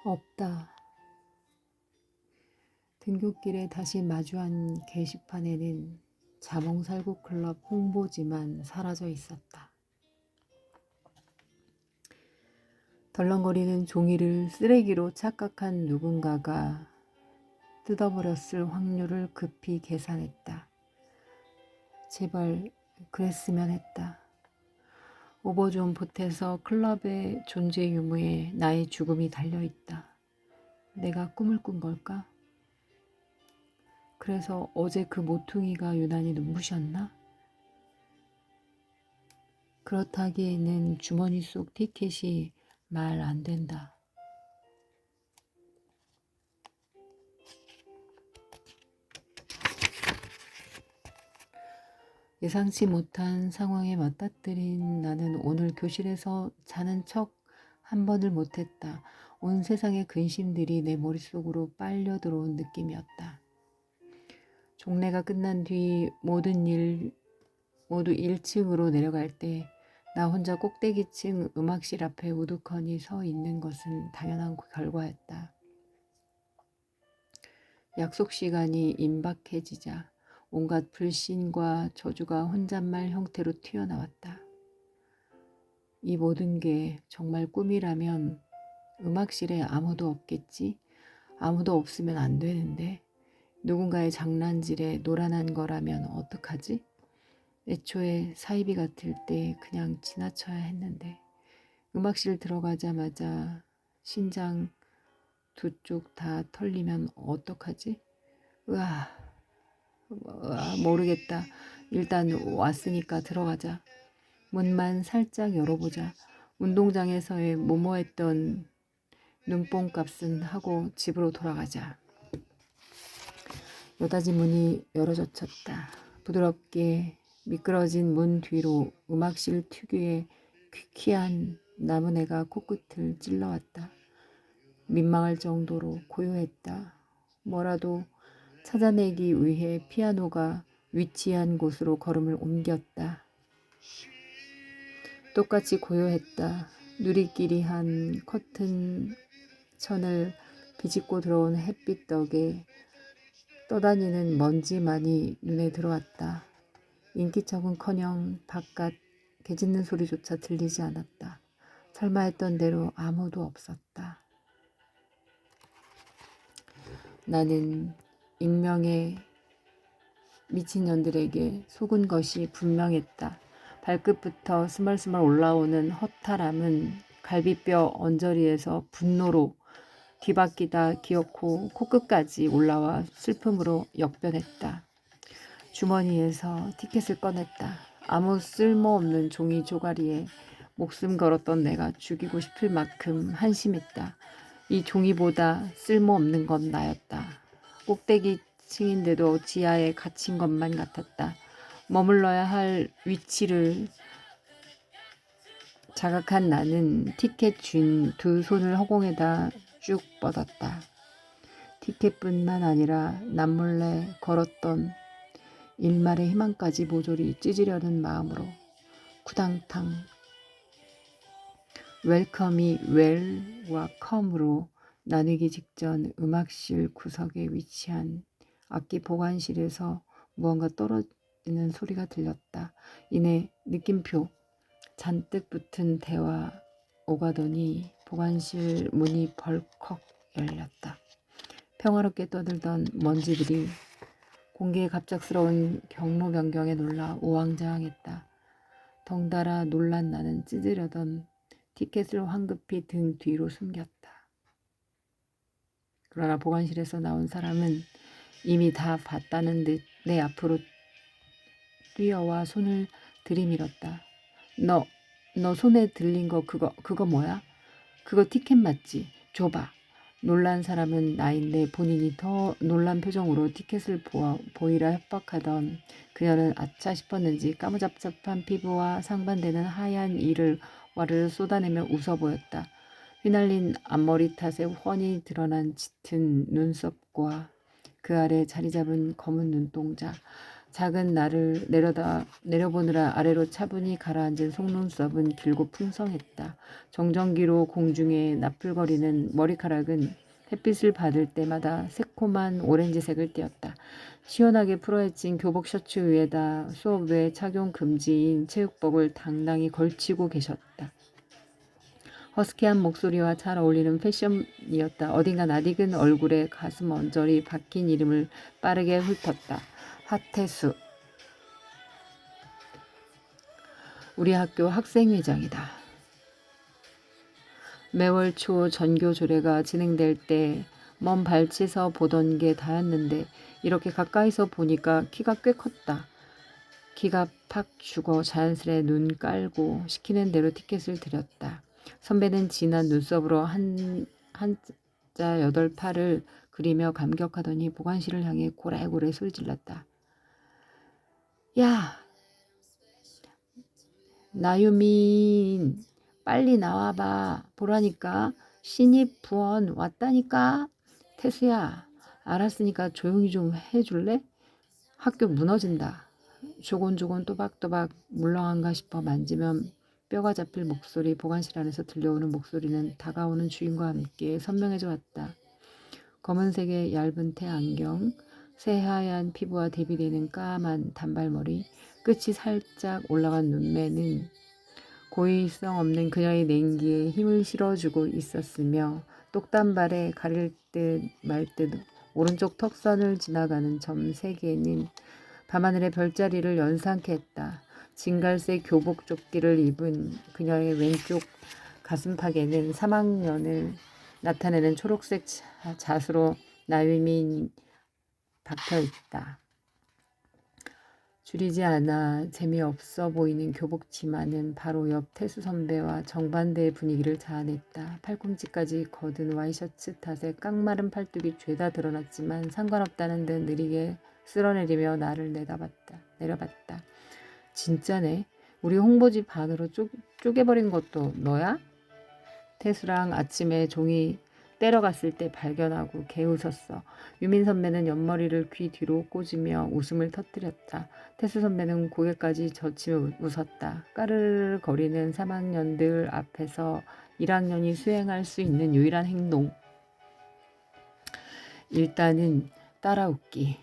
없다. 등굣길에 다시 마주한 게시판에는 자몽살구클럽 홍보지만 사라져 있었다. 덜렁거리는 종이를 쓰레기로 착각한 누군가가 뜯어버렸을 확률을 급히 계산했다. 제발 그랬으면 했다. 오버 좀 보태서 클럽의 존재 유무에 나의 죽음이 달려있다. 내가 꿈을 꾼 걸까? 그래서 어제 그 모퉁이가 유난히 눈부셨나? 그렇다기에는 주머니 속 티켓이 말 안 된다. 예상치 못한 상황에 맞닥뜨린 나는 오늘 교실에서 자는 척 한 번을 못했다. 온 세상의 근심들이 내 머릿속으로 빨려 들어온 느낌이었다. 종례가 끝난 뒤 모두 1층으로 내려갈 때 나 혼자 꼭대기층 음악실 앞에 우두커니 서 있는 것은 당연한 결과였다. 약속 시간이 임박해지자 온갖 불신과 저주가 혼잣말 형태로 튀어나왔다. 이 모든 게 정말 꿈이라면 음악실에 아무도 없겠지? 아무도 없으면 안 되는데 누군가의 장난질에 노란한 거라면 어떡하지? 애초에 사이비 같을 때 그냥 지나쳐야 했는데 음악실 들어가자마자 신장 두 쪽 다 털리면 어떡하지? 모르겠다. 일단 왔으니까 들어가자. 문만 살짝 열어보자. 운동장에서의 모모했던 눈뽕값은 하고 집으로 돌아가자. 여닫이 문이 열어젖혔다. 부드럽게 미끄러진 문 뒤로 음악실 특유의 퀴퀴한 나무네가 코끝을 찔러왔다. 민망할 정도로 고요했다. 뭐라도 찾아내기 위해 피아노가 위치한 곳으로 걸음을 옮겼다. 똑같이 고요했다. 누리끼리한 커튼 천을 비집고 들어온 햇빛 덕에 떠다니는 먼지만이 눈에 들어왔다. 인기척은커녕 바깥 개 짖는 소리조차 들리지 않았다. 설마 했던 대로 아무도 없었다. 나는 익명의 미친년들에게 속은 것이 분명했다. 발끝부터 스멀스멀 올라오는 허탈함은 갈비뼈 언저리에서 분노로 뒤바뀌다 기어코 코끝까지 올라와 슬픔으로 역변했다. 주머니에서 티켓을 꺼냈다. 아무 쓸모없는 종이 조가리에 목숨 걸었던 내가 죽이고 싶을 만큼 한심했다. 이 종이보다 쓸모없는 건 나였다. 꼭대기 층인데도 지하에 갇힌 것만 같았다. 머물러야 할 위치를 자각한 나는 티켓 쥔 두 손을 허공에다 쭉 뻗었다. 티켓뿐만 아니라 남몰래 걸었던 일말의 희망까지 모조리 찢으려는 마음으로 쿠당탕 웰컴이 웰과 컴으로 나뉘기 직전 음악실 구석에 위치한 악기 보관실에서 무언가 떨어지는 소리가 들렸다. 이내 느낌표 잔뜩 붙은 대화 오가더니 보관실 문이 벌컥 열렸다. 평화롭게 떠들던 먼지들이 공기의 갑작스러운 경로 변경에 놀라 우왕좌왕했다. 덩달아 놀란 나는 찢으려던 티켓을 황급히 등 뒤로 숨겼다. 그러나 보관실에서 나온 사람은 이미 다 봤다는 듯 내 앞으로 뛰어와 손을 들이밀었다. 너 손에 들린 거 그거 뭐야? 그거 티켓 맞지? 줘봐. 놀란 사람은 나인데 본인이 더 놀란 표정으로 티켓을 보이라 협박하던 그녀는 아차 싶었는지 까무잡잡한 피부와 상반되는 하얀 이를 와르르 쏟아내며 웃어 보였다. 휘날린 앞머리 탓에 훤히 드러난 짙은 눈썹과 그 아래 자리 잡은 검은 눈동자. 작은 나를 내려보느라 아래로 차분히 가라앉은 속눈썹은 길고 풍성했다. 정전기로 공중에 나풀거리는 머리카락은 햇빛을 받을 때마다 새콤한 오렌지색을 띠었다. 시원하게 풀어헤친 교복 셔츠 위에다 수업 외 착용 금지인 체육복을 당당히 걸치고 계셨다. 허스키한 목소리와 잘 어울리는 패션이었다. 어딘가 낯익은 얼굴에 가슴 언저리 박힌 이름을 빠르게 훑었다. 하태수. 우리 학교 학생회장이다. 매월 초 전교 조례가 진행될 때 먼 발치에서 보던 게 다였는데 이렇게 가까이서 보니까 키가 꽤 컸다. 기가 팍 죽어 자연스레 눈 깔고 시키는 대로 티켓을 드렸다. 선배는 진한 눈썹으로 한자 8팔을 그리며 감격하더니 보관실을 향해 고래고래 소리질렀다. 야, 나유민, 빨리 나와봐. 보라니까. 신입 부원 왔다니까. 태수야, 알았으니까 조용히 좀 해줄래? 학교 무너진다. 조곤조곤 또박또박 물렁한가 싶어 만지면 뼈가 잡힐 목소리. 보관실 안에서 들려오는 목소리는 다가오는 주인과 함께 선명해져 왔다. 검은색의 얇은 태안경, 새하얀 피부와 대비되는 까만 단발머리, 끝이 살짝 올라간 눈매는 고의성 없는 그녀의 냉기에 힘을 실어주고 있었으며 똑단발에 가릴 듯 말 듯 오른쪽 턱선을 지나가는 점 3개는 밤하늘의 별자리를 연상케 했다. 진갈색 교복 조끼를 입은 그녀의 왼쪽 가슴팍에는 3학년을 나타내는 초록색 자수로 나유민 박혀있다. 줄이지 않아 재미없어 보이는 교복 치마는 바로 옆 태수 선배와 정반대의 분위기를 자아냈다. 팔꿈치까지 거든 와이셔츠 탓에 깡마른 팔뚝이 죄다 드러났지만 상관없다는 듯 느리게 쓸어내리며 나를 내려봤다. 진짜네. 우리 홍보지 반으로 쪼개버린 것도 너야? 태수랑 아침에 종이 때려갔을 때 발견하고 개웃었어. 유민 선배는 옆머리를 귀 뒤로 꽂으며 웃음을 터뜨렸다. 태수 선배는 고개까지 젖히며 웃었다. 까르르 거리는 3학년들 앞에서 1학년이 수행할 수 있는 유일한 행동. 일단은 따라웃기.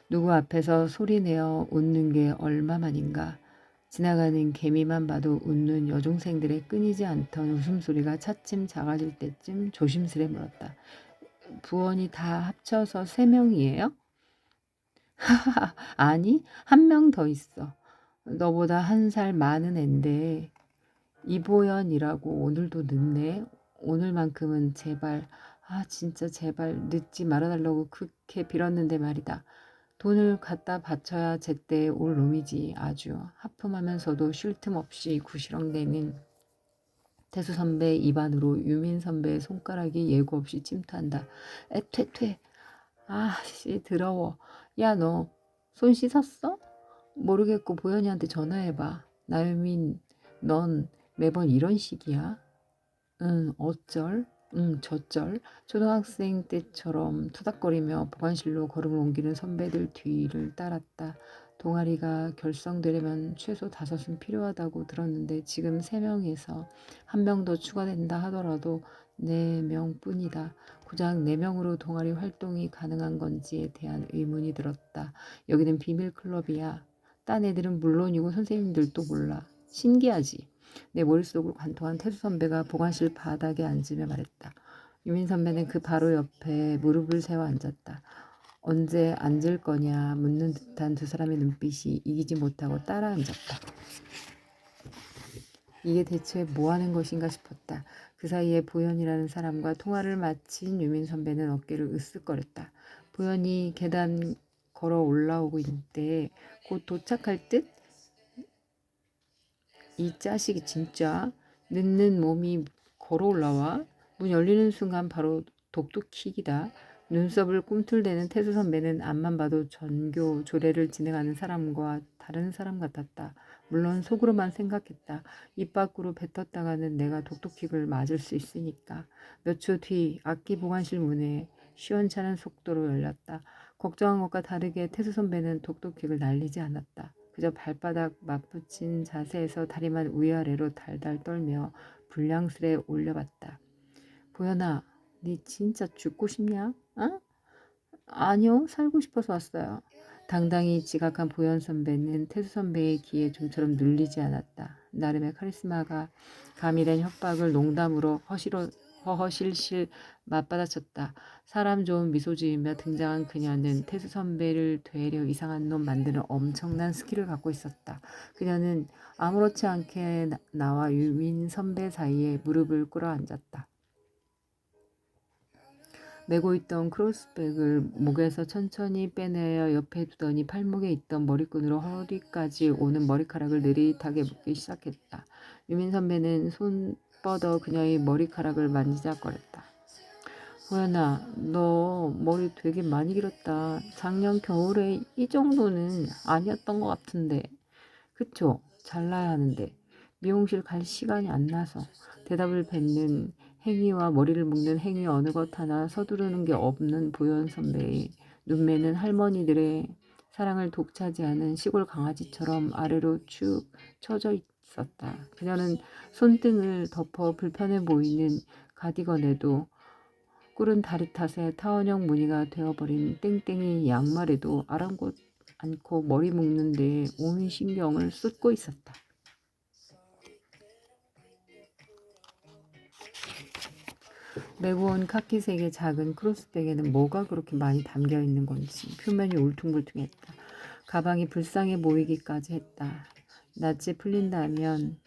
누구 앞에서 소리내어 웃는 게 얼마만인가. 지나가는 개미만 봐도 웃는 여중생들의 끊이지 않던 웃음소리가 차츰 작아질 때쯤 조심스레 물었다. 부원이 다 합쳐서 3명이에요? 하하하, 아니, 1명 더 있어. 너보다 1살 많은 앤데 이보연이라고. 오늘도 늦네. 오늘만큼은 제발, 진짜 제발 늦지 말아달라고 그렇게 빌었는데 말이다. 돈을 갖다 바쳐야 제때 올 놈이지. 아주 하품하면서도 쉴 틈 없이 구시렁대는 태수 선배 입안으로 유민 선배의 손가락이 예고 없이 침투한다. 퇴. 아씨 더러워. 야, 너 손 씻었어? 모르겠고 보현이한테 전화해봐. 나유민, 넌 매번 이런 식이야? 응, 어쩔? 응, 저쩔? 초등학생 때처럼 투닥거리며 보관실로 걸음을 옮기는 선배들 뒤를 따랐다. 동아리가 결성되려면 최소 5은 필요하다고 들었는데 지금 3명에서 1명 더 추가된다 하더라도 4명뿐이다. 고작 4명으로 동아리 활동이 가능한 건지에 대한 의문이 들었다. 여기는 비밀 클럽이야. 딴 애들은 물론이고 선생님들도 몰라. 신기하지? 내 머릿속을 관통한 태수 선배가 보관실 바닥에 앉으며 말했다. 유민 선배는 그 바로 옆에 무릎을 세워 앉았다. 언제 앉을 거냐 묻는 듯한 두 사람의 눈빛이 이기지 못하고 따라 앉았다. 이게 대체 뭐 하는 것인가 싶었다. 그 사이에 보현이라는 사람과 통화를 마친 유민 선배는 어깨를 으쓱거렸다. 보현이 계단 걸어 올라오고 있는데 곧 도착할 듯? 이 자식이 진짜 늦는 몸이 걸어 올라와? 문 열리는 순간 바로 독도킥이다. 눈썹을 꿈틀대는 태수 선배는 앞만 봐도 전교 조례를 진행하는 사람과 다른 사람 같았다. 물론 속으로만 생각했다. 입 밖으로 뱉었다가는 내가 독도킥을 맞을 수 있으니까. 몇 초 뒤 악기 보관실 문에 시원찮은 속도로 열렸다. 걱정한 것과 다르게 태수 선배는 독독킥을 날리지 않았다. 그저 발바닥 맞붙인 자세에서 다리만 위아래로 달달 떨며 불량스레 올려봤다. 보현아, 니 진짜 죽고 싶냐? 어? 아니요, 살고 싶어서 왔어요. 당당히 지각한 보현 선배는 태수 선배의 귀에 좀처럼 눌리지 않았다. 나름의 카리스마가 가미된 협박을 농담으로 허허실실 맞받아쳤다. 사람 좋은 미소 지으며 등장한 그녀는 태수 선배를 되려 이상한 놈 만드는 엄청난 스킬을 갖고 있었다. 그녀는 아무렇지 않게 나와 유민 선배 사이에 무릎을 꿇어 앉았다. 메고 있던 크로스백을 목에서 천천히 빼내어 옆에 두더니 팔목에 있던 머리끈으로 허리까지 오는 머리카락을 느릿하게 묶기 시작했다. 유민 선배는 손 뻗어 그녀의 머리카락을 만지작거렸다. 호연아, 너 머리 되게 많이 길었다. 작년 겨울에 이 정도는 아니었던 것 같은데. 그쵸? 잘라야 하는데. 미용실 갈 시간이 안 나서. 대답을 뱉는 행위와 머리를 묶는 행위 어느 것 하나 서두르는 게 없는 보현 선배의 눈매는 할머니들의 사랑을 독차지하는 시골 강아지처럼 아래로 축 처져 있었다. 그녀는 손등을 덮어 불편해 보이는 가디건에도 꿇은 다리 탓에 타원형 무늬가 되어버린 땡땡이 양말에도 아랑곳 않고 머리 묶는 데에 온 신경을 쏟고 있었다. 메고 온 카키색의 작은 크로스백에는 뭐가 그렇게 많이 담겨 있는 건지 표면이 울퉁불퉁했다. 가방이 불쌍해 보이기까지 했다. 낯이 풀린다면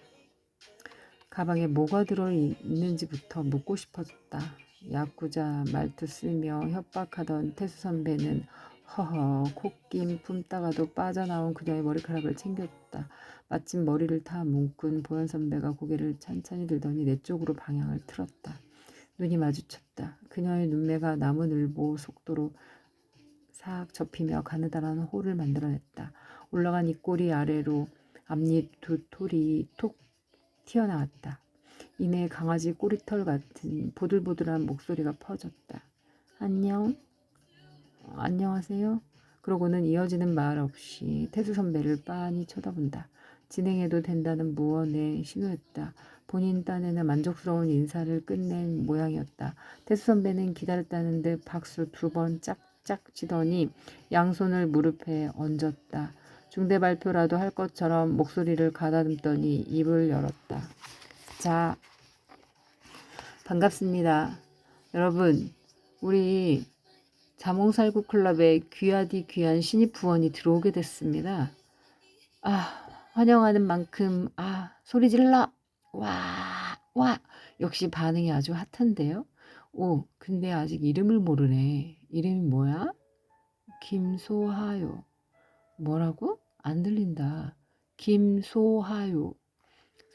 가방에 뭐가 들어있는지부터 묻고 싶어졌다. 야쿠자 말투 쓰며 협박하던 태수 선배는 허허 콧김 품다가도 빠져나온 그녀의 머리카락을 챙겼다. 마침 머리를 다 묶은 보현 선배가 고개를 찬찬히 들더니 내 쪽으로 방향을 틀었다. 눈이 마주쳤다. 그녀의 눈매가 나무늘보 속도로 싹 접히며 가느다란 홀을 만들어냈다. 올라간 입꼬리 아래로 앞니 두 톨이 톡 튀어나왔다. 이내 강아지 꼬리털 같은 보들보들한 목소리가 퍼졌다. 안녕? 안녕하세요? 그러고는 이어지는 말 없이 태수 선배를 빤히 쳐다본다. 진행해도 된다는 무언의 신호였다. 본인 딴에는 만족스러운 인사를 끝낸 모양이었다. 태수 선배는 기다렸다는 듯 박수 2번 짝짝 치더니 양손을 무릎에 얹었다. 중대 발표라도 할 것처럼 목소리를 가다듬더니 입을 열었다. 자, 반갑습니다. 여러분, 우리 자몽살구 클럽에 귀하디 귀한 신입 부원이 들어오게 됐습니다. 환영하는 만큼 소리 질러! 와! 역시 반응이 아주 핫한데요. 오, 근데 아직 이름을 모르네. 이름이 뭐야? 김소하요. 뭐라고? 안 들린다. 김소하요.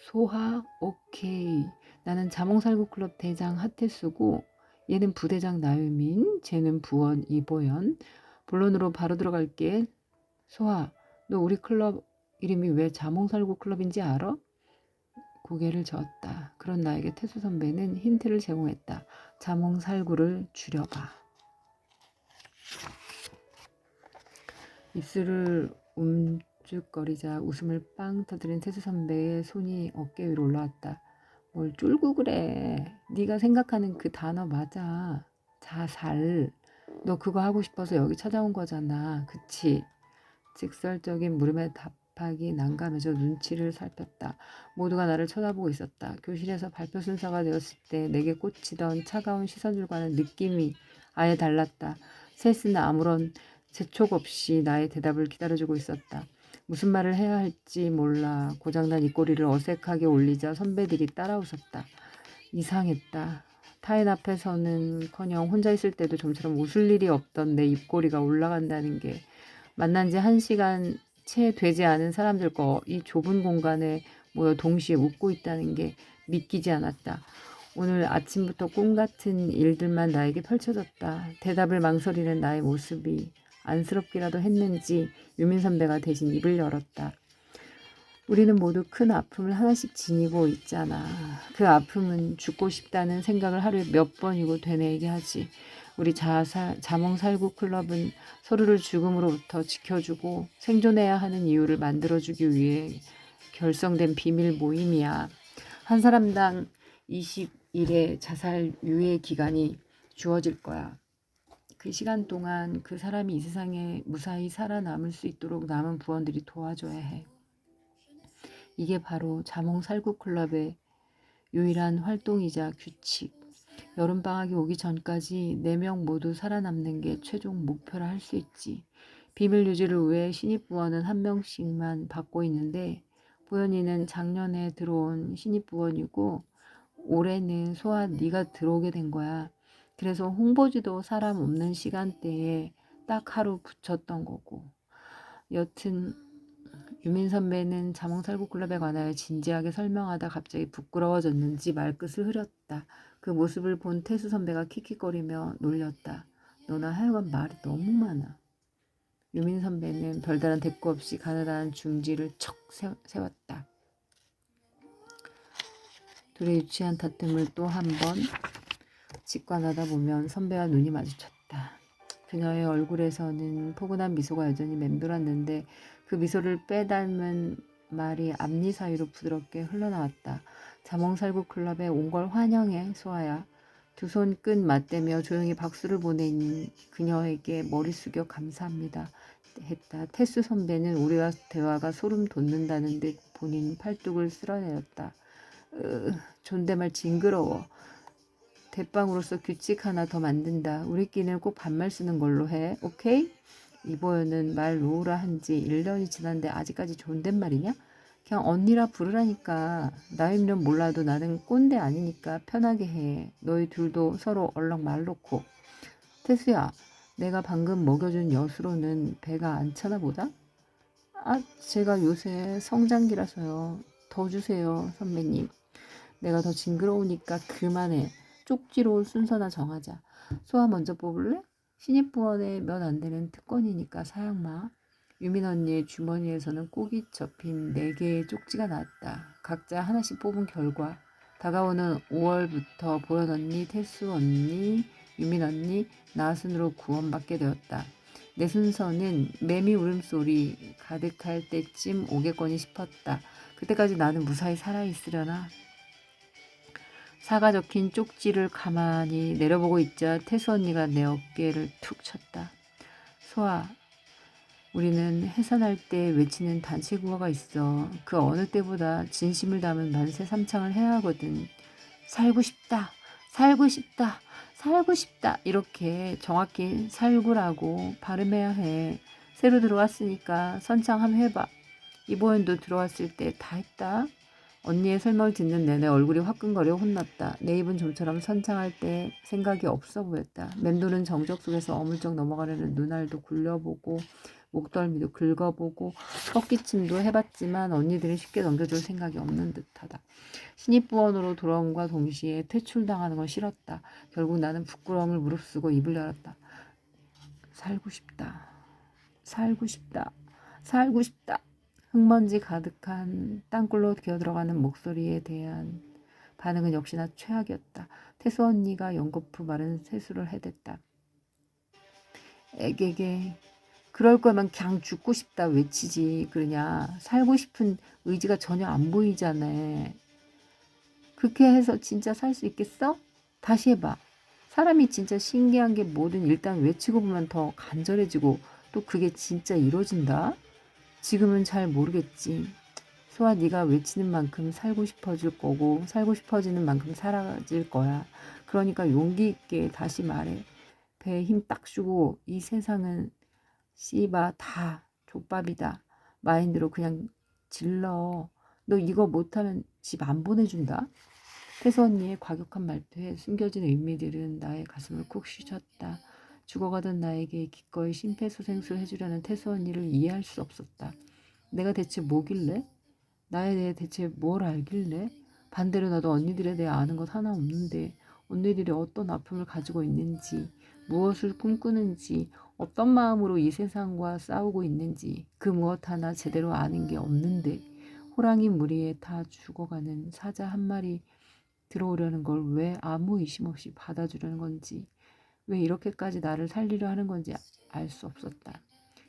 소하? 오케이. 나는 자몽살구 클럽 대장 하태수고 얘는 부대장 나유민, 쟤는 부원 이보연. 본론으로 바로 들어갈게. 소하, 너 우리 클럽 이름이 왜 자몽살구 클럽인지 알아? 고개를 저었다. 그런 나에게 태수 선배는 힌트를 제공했다. 자몽살구를 줄여봐. 입술을 움쭉거리자 웃음을 빵 터뜨린 태수 선배의 손이 어깨 위로 올라왔다. 뭘 쫄고 그래. 네가 생각하는 그 단어 맞아. 자살. 너 그거 하고 싶어서 여기 찾아온 거잖아. 그치? 직설적인 물음에 답하기 난감해져 눈치를 살폈다. 모두가 나를 쳐다보고 있었다. 교실에서 발표 순서가 되었을 때 내게 꽂히던 차가운 시선들과는 느낌이 아예 달랐다. 셋은 아무런 재촉 없이 나의 대답을 기다려주고 있었다. 무슨 말을 해야 할지 몰라 고장난 입꼬리를 어색하게 올리자 선배들이 따라 웃었다. 이상했다. 타인 앞에서는커녕 혼자 있을 때도 좀처럼 웃을 일이 없던 내 입꼬리가 올라간다는 게 만난 지 1시간 채 되지 않은 사람들과 이 좁은 공간에 모여 동시에 웃고 있다는 게 믿기지 않았다. 오늘 아침부터 꿈 같은 일들만 나에게 펼쳐졌다. 대답을 망설이는 나의 모습이 안쓰럽기라도 했는지 유민 선배가 대신 입을 열었다. 우리는 모두 큰 아픔을 하나씩 지니고 있잖아. 그 아픔은 죽고 싶다는 생각을 하루에 몇 번이고 되뇌이게 하지. 우리 자몽살구 클럽은 서로를 죽음으로부터 지켜주고 생존해야 하는 이유를 만들어주기 위해 결성된 비밀 모임이야. 한 사람당 20일의 자살 유예 기간이 주어질 거야. 그 시간 동안 그 사람이 이 세상에 무사히 살아남을 수 있도록 남은 부원들이 도와줘야 해. 이게 바로 자몽살구클럽의 유일한 활동이자 규칙. 여름방학이 오기 전까지 4명 모두 살아남는 게 최종 목표라 할 수 있지. 비밀 유지를 위해 신입부원은 1명씩만 받고 있는데 보현이는 작년에 들어온 신입부원이고 올해는 소아 네가 들어오게 된 거야. 그래서 홍보지도 사람 없는 시간대에 딱 하루 붙였던 거고. 여튼 유민 선배는 자몽살구클럽에 관하여 진지하게 설명하다 갑자기 부끄러워졌는지 말끝을 흐렸다. 그 모습을 본 태수 선배가 킥킥거리며 놀렸다. 너나 하여간 말이 너무 많아. 유민 선배는 별다른 대꾸 없이 가느다란 중지를 척 세웠다. 둘의 유치한 다툼을 또 한 번 직관하다 보면 선배와 눈이 마주쳤다. 그녀의 얼굴에서는 포근한 미소가 여전히 맴돌았는데 그 미소를 빼닮은 말이 앞니 사이로 부드럽게 흘러나왔다. 자몽살구클럽에 온 걸 환영해, 소아야. 두 손 끈 맞대며 조용히 박수를 보낸 그녀에게 머리 숙여 감사합니다. 했다. 태수 선배는 우리와 대화가 소름 돋는다는 듯 본인 팔뚝을 쓸어내렸다. 존댓말 징그러워. 대빵으로서 규칙 하나 더 만든다. 우리끼리는 꼭 반말 쓰는 걸로 해. 오케이? 이보연은 말 놓으라 한지 1년이 지났는데 아직까지 존댓말이냐? 그냥 언니라 부르라니까. 나이면 몰라도 나는 꼰대 아니니까 편하게 해. 너희 둘도 서로 얼렁 말 놓고. 태수야, 내가 방금 먹여준 엿으로는 배가 안 차나 보다? 아, 제가 요새 성장기라서요. 더 주세요, 선배님. 내가 더 징그러우니까 그만해. 쪽지로 순서나 정하자. 소아 먼저 뽑을래? 신입부원에 몇 안 되는 특권이니까 사양마. 유민 언니의 주머니에서는 꼭이 접힌 4개의 쪽지가 나왔다. 각자 하나씩 뽑은 결과 다가오는 5월부터 보현 언니, 태수 언니, 유민 언니, 나 순으로 구원받게 되었다. 내 순서는 매미 울음소리 가득할 때쯤 오겠거니 싶었다. 그때까지 나는 무사히 살아있으려나? 사가 적힌 쪽지를 가만히 내려보고 있자 태수 언니가 내 어깨를 툭 쳤다. 소아, 우리는 해산할 때 외치는 단체 구호가 있어. 그 어느 때보다 진심을 담은 만세 삼창을 해야 하거든. 살고 싶다, 살고 싶다, 살고 싶다. 이렇게 정확히 살구라고 발음해야 해. 새로 들어왔으니까 선창 한번 해봐. 이보연도 들어왔을 때 다 했다. 언니의 설명을 듣는 내내 얼굴이 화끈거려 혼났다. 내 입은 좀처럼 선창할 때 생각이 없어 보였다. 맴도는 정적 속에서 어물쩍 넘어가려는 눈알도 굴려보고 목덜미도 긁어보고 헛기침도 해봤지만 언니들이 쉽게 넘겨줄 생각이 없는 듯하다. 신입부원으로 돌아옴과 동시에 퇴출당하는 건 싫었다. 결국 나는 부끄러움을 무릅쓰고 입을 열었다. 살고 싶다. 살고 싶다. 살고 싶다. 흙먼지 가득한 땅굴로 기어들어가는 목소리에 대한 반응은 역시나 최악이었다. 태수 언니가 연거푸 마른 세수를 해댔다. 애게게 그럴 거면 그냥 죽고 싶다 외치지 그러냐. 살고 싶은 의지가 전혀 안 보이잖아. 그렇게 해서 진짜 살 수 있겠어? 다시 해봐. 사람이 진짜 신기한 게 뭐든 일단 외치고 보면 더 간절해지고 또 그게 진짜 이루어진다? 지금은 잘 모르겠지. 소아 네가 외치는 만큼 살고 싶어질 거고 살고 싶어지는 만큼 사라질 거야. 그러니까 용기 있게 다시 말해. 배에 힘 딱 주고 이 세상은 씨바 다 족밥이다. 마인드로 그냥 질러. 너 이거 못하면 집 안 보내준다. 태수 언니의 과격한 말투에 숨겨진 의미들은 나의 가슴을 쿡 쑤셨다. 죽어가던 나에게 기꺼이 심폐소생술 해주려는 태수 언니를 이해할 수 없었다. 내가 대체 뭐길래? 나에 대해 대체 뭘 알길래? 반대로 나도 언니들에 대해 아는 것 하나 없는데 언니들이 어떤 아픔을 가지고 있는지, 무엇을 꿈꾸는지, 어떤 마음으로 이 세상과 싸우고 있는지 그 무엇 하나 제대로 아는 게 없는데 호랑이 무리에 다 죽어가는 사자 한 마리 들어오려는 걸 왜 아무 의심 없이 받아주려는 건지, 왜 이렇게까지 나를 살리려 하는 건지 알 수 없었다.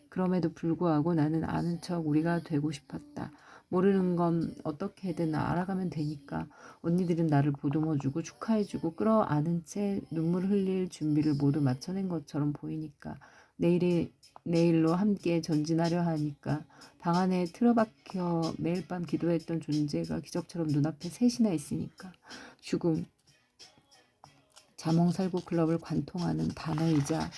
그럼에도 불구하고 나는 아는 척 우리가 되고 싶었다. 모르는 건 어떻게든 알아가면 되니까. 언니들은 나를 보듬어주고 축하해주고 끌어안은 채 눈물 흘릴 준비를 모두 마쳐낸 것처럼 보이니까. 내일로 함께 전진하려 하니까. 방 안에 틀어박혀 매일 밤 기도했던 존재가 기적처럼 눈앞에 셋이나 있으니까. 죽음, 자몽살구 클럽을 관통하는 단어이자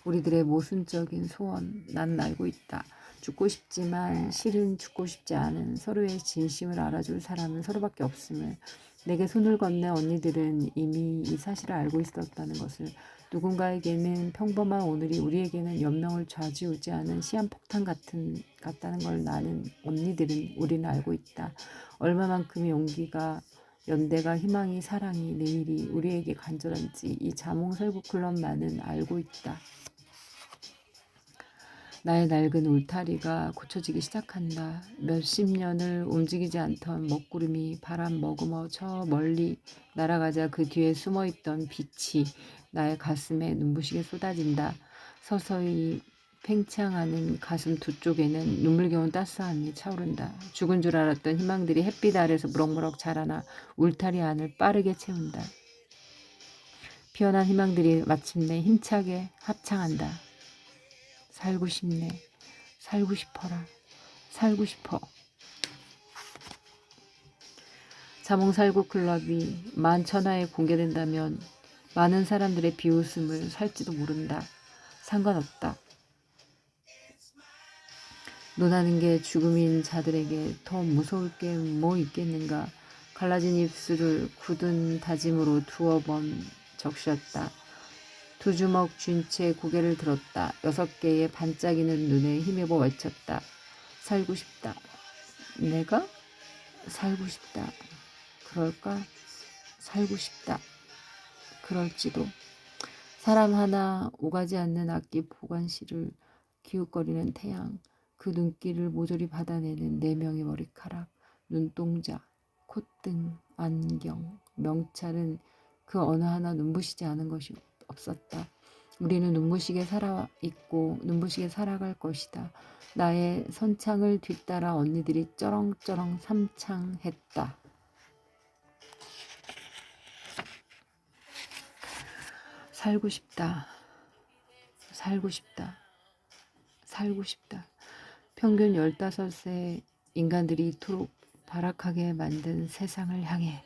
우리들의 모순적인 소원. 난 알고 있다. 죽고 싶지만 실은 죽고 싶지 않은, 서로의 진심을 알아줄 사람은 서로밖에 없음을. 내게 손을 건넨 언니들은 이미 이 사실을 알고 있었다는 것을. 누군가에게는 평범한 오늘이 우리에게는 연명을 좌지우지하는 시한폭탄 같다는 걸 나는, 언니들은, 우리는 알고 있다. 얼마만큼의 용기가, 연대가, 희망이, 사랑이, 내일이 우리에게 간절한지 이 자몽설국클럽만은 알고 있다. 나의 낡은 울타리가 고쳐지기 시작한다. 몇십 년을 움직이지 않던 먹구름이 바람 머금어 저 멀리 날아가자 그 뒤에 숨어있던 빛이 나의 가슴에 눈부시게 쏟아진다. 서서히 팽창하는 가슴 두 쪽에는 눈물겨운 따스함이 차오른다. 죽은 줄 알았던 희망들이 햇빛 아래서 무럭무럭 자라나 울타리 안을 빠르게 채운다. 피어난 희망들이 마침내 힘차게 합창한다. 살고 싶네. 살고 싶어라. 살고 싶어. 자몽살구 클럽이 만천하에 공개된다면 많은 사람들의 비웃음을 살지도 모른다. 상관없다. 논하는 게 죽음인 자들에게 더 무서울 게 뭐 있겠는가. 갈라진 입술을 굳은 다짐으로 두어 번 적셨다. 두 주먹 쥔 채 고개를 들었다. 6개의 반짝이는 눈에 힘입어 외쳤다. 살고 싶다. 내가? 살고 싶다. 그럴까? 살고 싶다. 그럴지도. 사람 하나 오가지 않는 악기 보관실을 기웃거리는 태양, 그 눈길을 모조리 받아내는 4명의 머리카락, 눈동자, 콧등, 안경, 명찰은 그 어느 하나 눈부시지 않은 것이 없었다. 우리는 눈부시게 살아있고 눈부시게 살아갈 것이다. 나의 선창을 뒤따라 언니들이 쩌렁쩌렁 삼창했다. 살고 싶다. 살고 싶다. 살고 싶다. 평균 15세 인간들이 이토록 발악하게 만든 세상을 향해